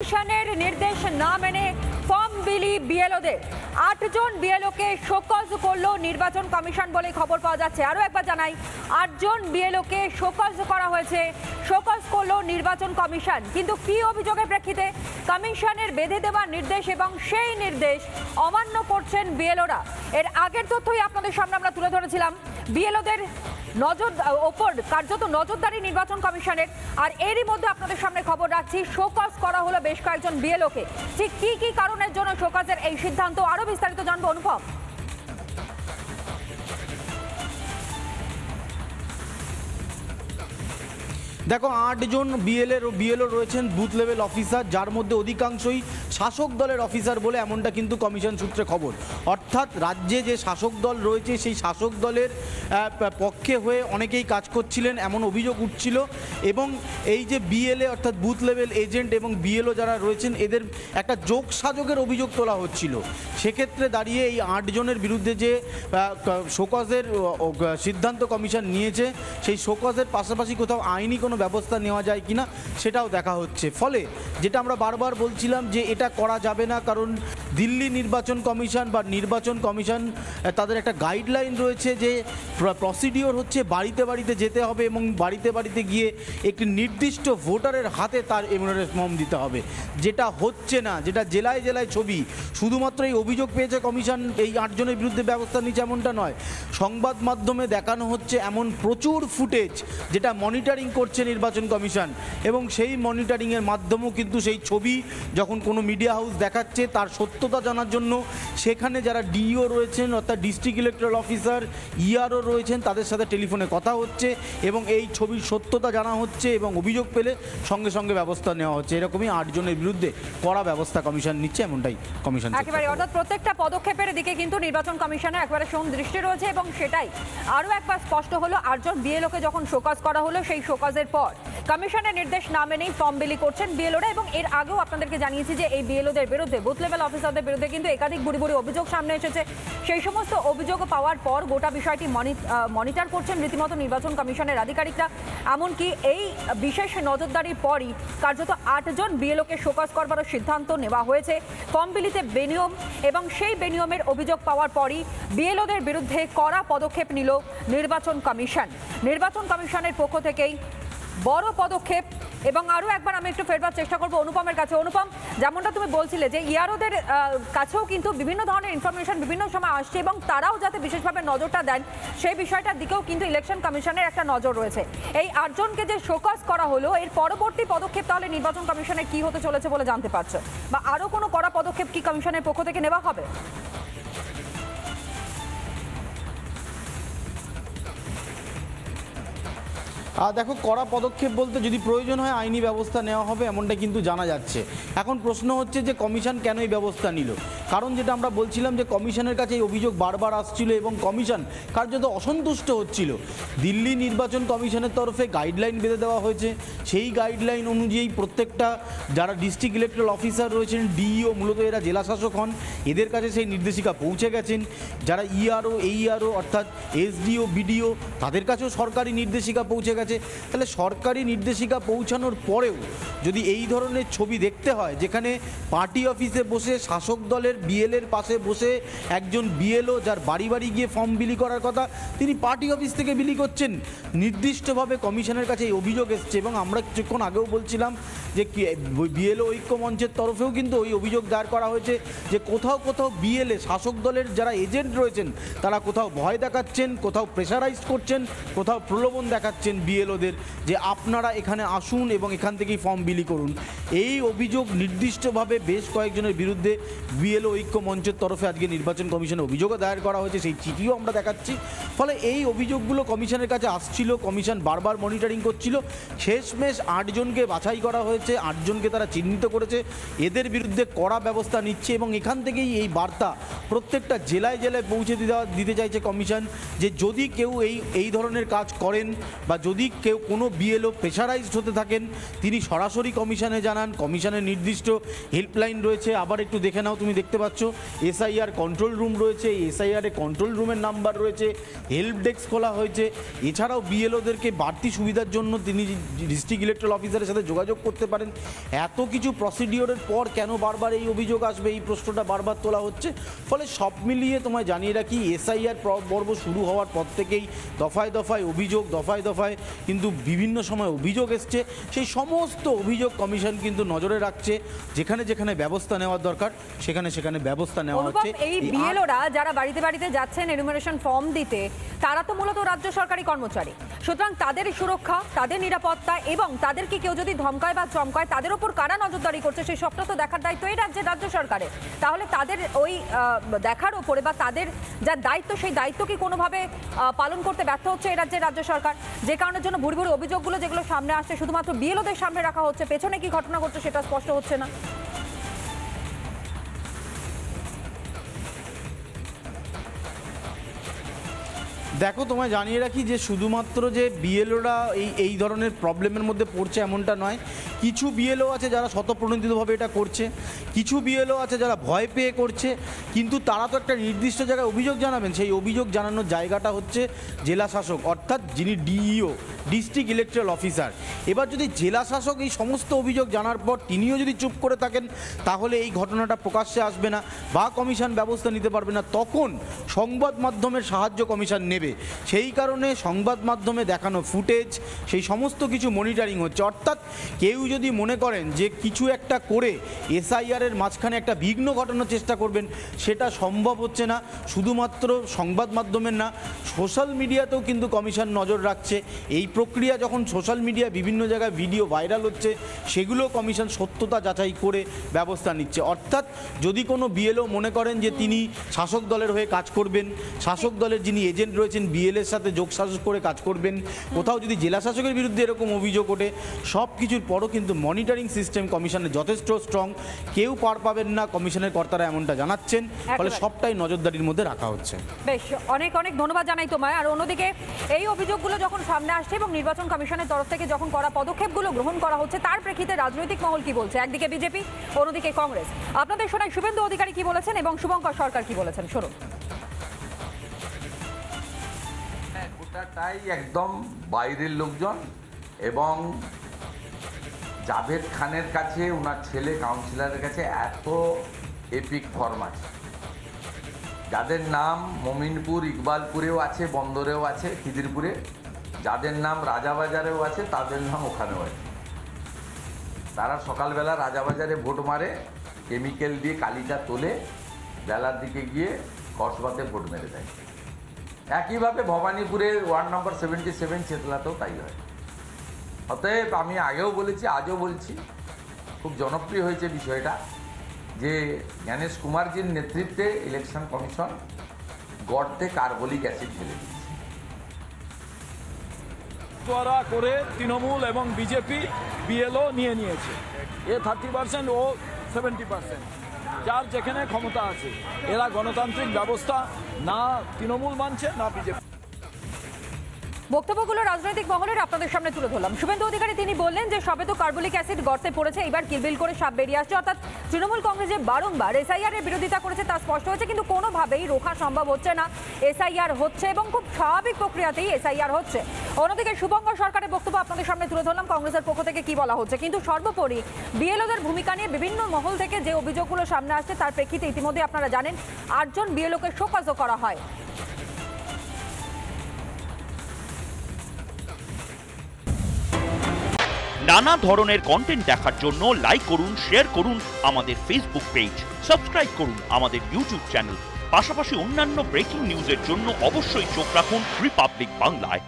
কমিশনের নির্দেশ না মেনে ফর্ম বিলি বিএলওদের ৮ জন বিএলওকে শোকজ করলো নির্বাচন কমিশন বলে খবর পাওয়া যাচ্ছে। আরও একবার জানাই, ৮ জন বিএলওকে শোকজ করা হয়েছে, শোকজ করলো নির্বাচন কমিশন। কিন্তু কি অভিযোগের প্রেক্ষিতে? কমিশনের বেঁধে দেওয়া নির্দেশ এবং সেই নির্দেশ অমান্য করছেন বিএলওরা। এর আগের তথ্যই আপনাদের সামনে আমরা তুলে ধরেছিলাম। বিএলওদের ওপর কার্যত নজরদারি নির্বাচন কমিশনের। আর এরই মধ্যে আপনাদের সামনে খবর রাখছি, শোকজ করা হলো বেশ কয়েকজন বিএলওকে। ঠিক কি কি কারণের জন্য শোকজের এই সিদ্ধান্ত, আরো বিস্তারিত জানবো অনুপম। দেখো, ৮ জন বিএলও রয়েছেন বুথ লেভেল অফিসার, যার মধ্যে অধিকাংশই শাসক দলের অফিসার বলে এমনটা কিন্তু কমিশন সূত্রে খবর। অর্থাৎ রাজ্যে যে শাসক দল রয়েছে সেই শাসক দলের পক্ষে হয়ে অনেকেই কাজ করছিলেন এমন অভিযোগ উঠছিল। এবং এই যে বিএলএ অর্থাৎ বুথ লেভেল এজেন্ট এবং বিএলও যারা রয়েছেন এদের একটা যোগসাযোগের অভিযোগ তোলা হচ্ছিল। সেক্ষেত্রে দাঁড়িয়ে এই ৮ জনের বিরুদ্ধে যে শোকজের সিদ্ধান্ত কমিশন নিয়েছে, সেই শোকজের পাশাপাশি কোথাও আইনি কোনো ব্যবস্থা নেওয়া যায় কিনা সেটাও দেখা হচ্ছে। ফলে যেটা আমরা বারবার বলছিলাম যে এটা করা যাবে না, কারণ দিল্লি নির্বাচন কমিশন বা নির্বাচন কমিশন তাদের একটা গাইডলাইন রয়েছে যে প্রসিডিওর হচ্ছে বাড়িতে বাড়িতে যেতে হবে এবং বাড়িতে বাড়িতে গিয়ে একটি নির্দিষ্ট ভোটারের হাতে তার এমএলএ ফর্ম দিতে হবে। যেটা হচ্ছে না, যেটা জেলায় জেলায় ছবি। শুধুমাত্র এই অভিযোগ পেয়েছে কমিশন এই ৮ জনের বিরুদ্ধে ব্যবস্থা নিচ্ছে এমনটা নয়, সংবাদ মাধ্যমে দেখানো হচ্ছে এমন প্রচুর ফুটেজ যেটা মনিটরিং করছে নির্বাচন কমিশন। এবং সেই মনিটরিংয়ের মাধ্যমেও কিন্তু সেই ছবি যখন কোনো মিডিয়া হাউস দেখাচ্ছে তার সত্যতা জানার জন্য সেখানে যারা ডিইও রয়েছেন অর্থাৎ ডিস্ট্রিক্ট ইলেকট্রাল অফিসার, ইআরও রয়েছেন, তাদের সাথে টেলিফোনে কথা হচ্ছে এবং এই ছবির সত্যতা জানা হচ্ছে এবং অভিযোগ পেলে সঙ্গে সঙ্গে ব্যবস্থা নেওয়া হচ্ছে। এরকমই ৮ জনের বিরুদ্ধে কড়া ব্যবস্থা কমিশন নিচ্ছে, এমনটাই কমিশন একেবারে। অর্থাৎ প্রত্যেকটা পদক্ষেপের দিকে কিন্তু নির্বাচন কমিশনের একবারে দৃষ্টি রয়েছে এবং সেটাই আরও একবার স্পষ্ট হলো। ৮ জন বিএলওকে যখন শোকজ করা হলো, সেই শোকজের পর কমিশনের নির্দেশ না মেনেই ফর্ম বিলি করছেন বিএলওরা। এবং এর আগেও আপনাদেরকে জানিয়েছি যে এই বিএলওদের বিরুদ্ধে, বুথ লেভেল অফিসারদের বিরুদ্ধে কিন্তু একাধিক বুড়ি বুড়ি অভিযোগ সামনে এসেছে। সেই সমস্ত অভিযোগ পাওয়ার পর গোটা বিষয়টি মনিটর করছেন রীতিমতো নির্বাচন কমিশনের আধিকারিকরা। এমনকি এই বিশেষ নজরদারির পরই কার্যত ৮ জন বিএলওকে শোকজ করবারও সিদ্ধান্ত নেওয়া হয়েছে। ফর্ম বিলিতে বেনিয়ম এবং সেই বেনিয়মের অভিযোগ পাওয়ার পরই বিএলওদের বিরুদ্ধে কড়া পদক্ষেপ নিল নির্বাচন কমিশন। নির্বাচন কমিশনের পক্ষ থেকেই বড় পদক্ষেপ। এবং আরও একবার আমি একটু ফেরবার চেষ্টা করবো অনুপমের কাছে। অনুপম, যেমনটা তুমি বলছিলে যে ইআরওদের কাছেও কিন্তু বিভিন্ন ধরনের ইনফরমেশন বিভিন্ন সময় আসছে এবং তারাও যাতে বিশেষভাবে নজরটা দেন সেই বিষয়টার দিকেও কিন্তু ইলেকশন কমিশনের একটা নজর রয়েছে। এই ৮ জনকে যে শোকজ করা হলো, এর পরবর্তী পদক্ষেপ তাহলে নির্বাচন কমিশনের কি হতে চলেছে বলে জানতে পারছো, বা আরও কোনো কড়া পদক্ষেপ কি কমিশনের পক্ষ থেকে নেওয়া হবে? দেখো, কড়া পদক্ষেপ বলতে যদি প্রয়োজন হয় আইনি ব্যবস্থা নেওয়া হবে এমনটা কিন্তু জানা যাচ্ছে। এখন প্রশ্ন হচ্ছে যে কমিশন কেন এই ব্যবস্থা নিল? কারণ যেটা আমরা বলছিলাম যে কমিশনের কাছে এই অভিযোগ বারবার আসছিল এবং কমিশন কার্যত অসন্তুষ্ট হচ্ছিল। দিল্লি নির্বাচন কমিশনের তরফে গাইডলাইন বেঁধে দেওয়া হয়েছে। সেই গাইডলাইন অনুযায়ী প্রত্যেকটা যারা ডিস্ট্রিক্ট ইলেকট্রাল অফিসার রয়েছেন, ডিইও, মূলত এরা জেলা শাসক হন, এদের কাছে সেই নির্দেশিকা পৌঁছে গেছেন। যারা ইআরও, এইআরও অর্থাৎ এসডিও, বিডিও, তাদের কাছেও সরকারি নির্দেশিকা পৌঁছে গেছে। তাহলে সরকারি নির্দেশিকা পৌঁছানোর পরেও যদি এই ধরনের ছবি দেখতে হয়, যেখানে পার্টি অফিসে বসে শাসক দলের বিএলএর পাশে বসে একজন বিএলও যার বাড়ি বাড়ি গিয়ে ফর্ম বিলি করার কথা, তিনি পার্টি অফিস থেকে বিলি করছেন, নির্দিষ্টভাবে কমিশনের কাছে এই অভিযোগ এসছে। এবং আমরা কিছুক্ষণ আগেও বলছিলাম যে বিএলও ঐক্য মঞ্চের তরফেও কিন্তু ওই অভিযোগ দায়ের করা হয়েছে যে কোথাও কোথাও বিএলএ শাসক দলের যারা এজেন্ট রয়েছেন তারা কোথাও ভয় দেখাচ্ছেন, কোথাও প্রেশারাইজ করছেন, কোথাও প্রলোভন দেখাচ্ছেন বিএলওদের যে আপনারা এখানে আসুন এবং এখান থেকেই ফর্ম বিলি করুন। এই অভিযোগ নির্দিষ্টভাবে বেশ কয়েকজনের বিরুদ্ধে বিএলও ঐক্য মঞ্চের তরফে আজকে নির্বাচন কমিশনে অভিযোগও দায়ের করা হয়েছে, সেই চিঠিও আমরা দেখাচ্ছি। ফলে এই অভিযোগগুলো কমিশনের কাছে আসছিল, কমিশন বারবার মনিটরিং করছিল। শেষমেশ ৮ জনকে বাছাই করা হয়েছে, 8 জনকে তারা চিহ্নিত করেছে, এদের বিরুদ্ধে কড়া ব্যবস্থা নিচ্ছে। এবং এখান থেকেই এই বার্তা প্রত্যেকটা জেলায় জেলায় পৌঁছে দিতে চাইছে কমিশন যে যদি কেউ এই ধরনের কাজ করেন বা যদি কেউ কোনো বিএলও প্রেশারাইজড হতে থাকেন, তিনি সরাসরি কমিশনে জানান। কমিশনের নির্দিষ্ট হেল্পলাইন রয়েছে। আবার একটু দেখে নাও, তুমি দেখতে পাচ্ছ এসআইআর কন্ট্রোল রুম রয়েছে, এই এসআইআর কন্ট্রোল রুমের নাম্বার রয়েছে, হেল্প ডেস্ক খোলা হয়েছে। এছাড়াও বিএলওদেরকে বাড়তি সুবিধার জন্য তিনি ডিস্ট্রিক্ট ইলেকট্রাল অফিসারের সাথে যোগাযোগ করতে পারেন। এত কিছু প্রসিডিওরের পর কেন বারবার এই অভিযোগ আসবে, এই প্রশ্নটা বারবার তোলা হচ্ছে। ফলে সব মিলিয়ে তোমায় জানিয়ে রাখি, এসআইআর পর্ব শুরু হওয়ার পর থেকেই দফায় দফায় অভিযোগ, দফায় দফায় কিন্তু বিভিন্ন সময় অভিযোগ এসছে। সেই সমস্ত অভিযোগ কমিশন কিন্তু নজরে রাখছে, যেখানে যেখানে ব্যবস্থা নেওয়ার দরকার সেখানে সেখানে ব্যবস্থা নেওয়া হচ্ছে। এই বিএলওরা যারা বাড়িতে বাড়িতে যাচ্ছেন এনুমারেশন ফর্ম দিতে, তারা তো মূলত রাজ্য সরকারি কর্মচারী, সুতরাং তাদের সুরক্ষা, তাদের নিরাপত্তা এবং তাদেরকে কেউ যদি ধমকায় বা চমকায় তাদের উপর কারা নজরদারি করছে সেই সবটা তো দেখার দায়িত্ব এই রাজ্য সরকারের। তাহলে তাদের ওই দেখার উপরে বা তাদের যা দায়িত্ব সেই দায়িত্ব কি কোনোভাবে পালন করতে ব্যর্থ হচ্ছে এই রাজ্যের রাজ্য সরকার, যে কারণের জন্য ভুরি ভুরি অভিযোগগুলো যেগুলো সামনে আসছে শুধুমাত্র বিএলওদের সামনে রাখা হচ্ছে, পেছনে কি ঘটনা ঘটছে সেটা স্পষ্ট হচ্ছে না? দেখো, তোমায় জানিয়ে রাখি যে শুধুমাত্র যে বিএলওরা এই ধরনের প্রবলেমের মধ্যে পড়ছে এমনটা নয়। কিছু বিএলও আছে যারা স্বতঃপ্রণোদিতভাবে এটা করছে, কিছু বিএলও আছে যারা ভয় পেয়ে করছে, কিন্তু তারা তো একটা নির্দিষ্ট জায়গায় অভিযোগ জানাবেন। সেই অভিযোগ জানানোর জায়গাটা হচ্ছে জেলা শাসক, অর্থাৎ যিনি ডিইও, ডিস্ট্রিক্ট ইলেকট্রাল অফিসার। এবার যদি জেলা শাসক এই সমস্ত অভিযোগ জানার পর তিনিও যদি চুপ করে থাকেন, তাহলে এই ঘটনাটা প্রকাশ্যে আসবে না বা কমিশন ব্যবস্থা নিতে পারবে না। তখন সংবাদ মাধ্যমের সাহায্য কমিশন নেবে। সেই কারণে সংবাদ মাধ্যমে দেখানো ফুটেজ, সেই সমস্ত কিছু মনিটরিং হচ্ছে। অর্থাৎ কেউ যদি মনে করেন যে কিছু একটা করে এসআইআরের মাঝখানে একটা বিঘ্ন ঘটানোর চেষ্টা করবেন, সেটা সম্ভব হচ্ছে না। শুধুমাত্র সংবাদ মাধ্যমের না, সোশ্যাল মিডিয়াতেও কিন্তু কমিশন নজর রাখছে। এই প্রক্রিয়া যখন সোশ্যাল মিডিয়া বিভিন্ন জায়গায় ভিডিও ভাইরাল হচ্ছে, সেগুলো কমিশন সত্যতা যাচাই করে ব্যবস্থা নিচ্ছে। অর্থাৎ যদি কোনো বিএলও মনে করেন যে তিনি শাসক দলের হয়ে কাজ করবেন, শাসক দলের যিনি এজেন্ট রয়েছেন বিএলএর সাথে যোগসাজশ করে কাজ করবেন, কোথাও যদি জেলা শাসকের বিরুদ্ধে এরকম অভিযোগ ওঠে, সব কিছুর পরও কিন্তু মনিটরিং সিস্টেম কমিশনের যথেষ্ট স্ট্রং, কেউ পার পাবেন না, কমিশনের কর্তারা এমনটা জানাচ্ছেন। ফলে সবটাই নজরদারির মধ্যে রাখা হচ্ছে। বেশ, অনেক অনেক ধন্যবাদ জানাই তোমায়। আর অন্যদিকে এই অভিযোগগুলো যখন সামনে আসছে এবং নির্বাচন কমিশনের তরফ থেকে যখন করা পদক্ষেপগুলো গ্রহণ করা হচ্ছে, তার প্রেক্ষিতে রাজনৈতিক মহল কি বলছে, একদিকে বিজেপি, অন্যদিকে কংগ্রেস। আপনাদের শোনাই শুভেন্দু অধিকারী কি বলেছেন এবং শুভঙ্কর সরকার কি বলেছেন, শুনুন। গোটাটাই একদম বাইরের লোকজন এবং জাভেদ খানের কাছে, ওনার ছেলে কাউন্সিলরের কাছে এত এপিক ফর্ম আছে, যাদের নাম মমিনপুর ইকবালপুরেও আছে, বন্দরেও আছে, খিদিরপুরে, যাদের নাম রাজাবাজারেও আছে, তাদের নাম ওখানেও আছে। তারা সকালবেলা রাজাবাজারে ভোট মারে, কেমিক্যাল দিয়ে কালিটা তোলে, বেলার দিকে গিয়ে কসবাতে ভোট মেরে দেয়। একইভাবে ভবানীপুরের ওয়ার্ড নম্বর 77 চেতলাতেও তাই হয়। অতএব আমি আগেও বলেছি, আজও বলছি, খুব জনপ্রিয় হয়েছে বিষয়টা যে জ্ঞানেশ কুমারজির নেতৃত্বে ইলেকশন কমিশন গর্তে কার্বলিক অ্যাসিড ফেলে দিয়েছে। দ্বারা করে তৃণমূল এবং বিজেপি বিএলও নিয়েছে, এ 30% ও 70%, যার যেখানে ক্ষমতা আছে। এরা গণতান্ত্রিক ব্যবস্থা না তৃণমূল মানছে না বিজেপি। বক্তব্যগুলো রাজনৈতিক মহলের আপনাদের সামনে তুলে ধরলাম। শুভেন্দু অধিকারী তিনি বললেন যে সবে তো কার্বলিক অ্যাসিড গর্তে পড়েছে, এবার কিলবিল করে সাপ বেরিয়ে আসছে। অর্থাৎ তৃণমূল কংগ্রেস যে বারংবার এসআইআর এর বিরোধিতা করেছে তা স্পষ্ট হয়েছে, কিন্তু কোনোভাবেই রোখা সম্ভব হচ্ছে না। এসআইআর হচ্ছে এবং খুব স্বাভাবিক প্রক্রিয়াতেই এসআইআর হচ্ছে। অন্যদিকে শুভঙ্কর সরকারের বক্তব্য আপনাদের সামনে তুলে ধরলাম, কংগ্রেসের পক্ষ থেকে কি বলা হচ্ছে। কিন্তু সর্বোপরি বিএলওদের ভূমিকা নিয়ে বিভিন্ন মহল থেকে যে অভিযোগগুলো সামনে আসছে তার প্রেক্ষিতে ইতিমধ্যে আপনারা জানেন 8 জন বিএলওকে শোকজও করা হয়। নানা ধরনের কন্টেন্ট দেখার জন্য লাইক করুন, শেয়ার করুন আমাদের ফেসবুক পেজ, সাবস্ক্রাইব করুন আমাদের ইউটিউব চ্যানেল। পাশাপাশি অন্যান্য ব্রেকিং নিউজের জন্য অবশ্যই চোখ রাখুন রিপাবলিক বাংলায়।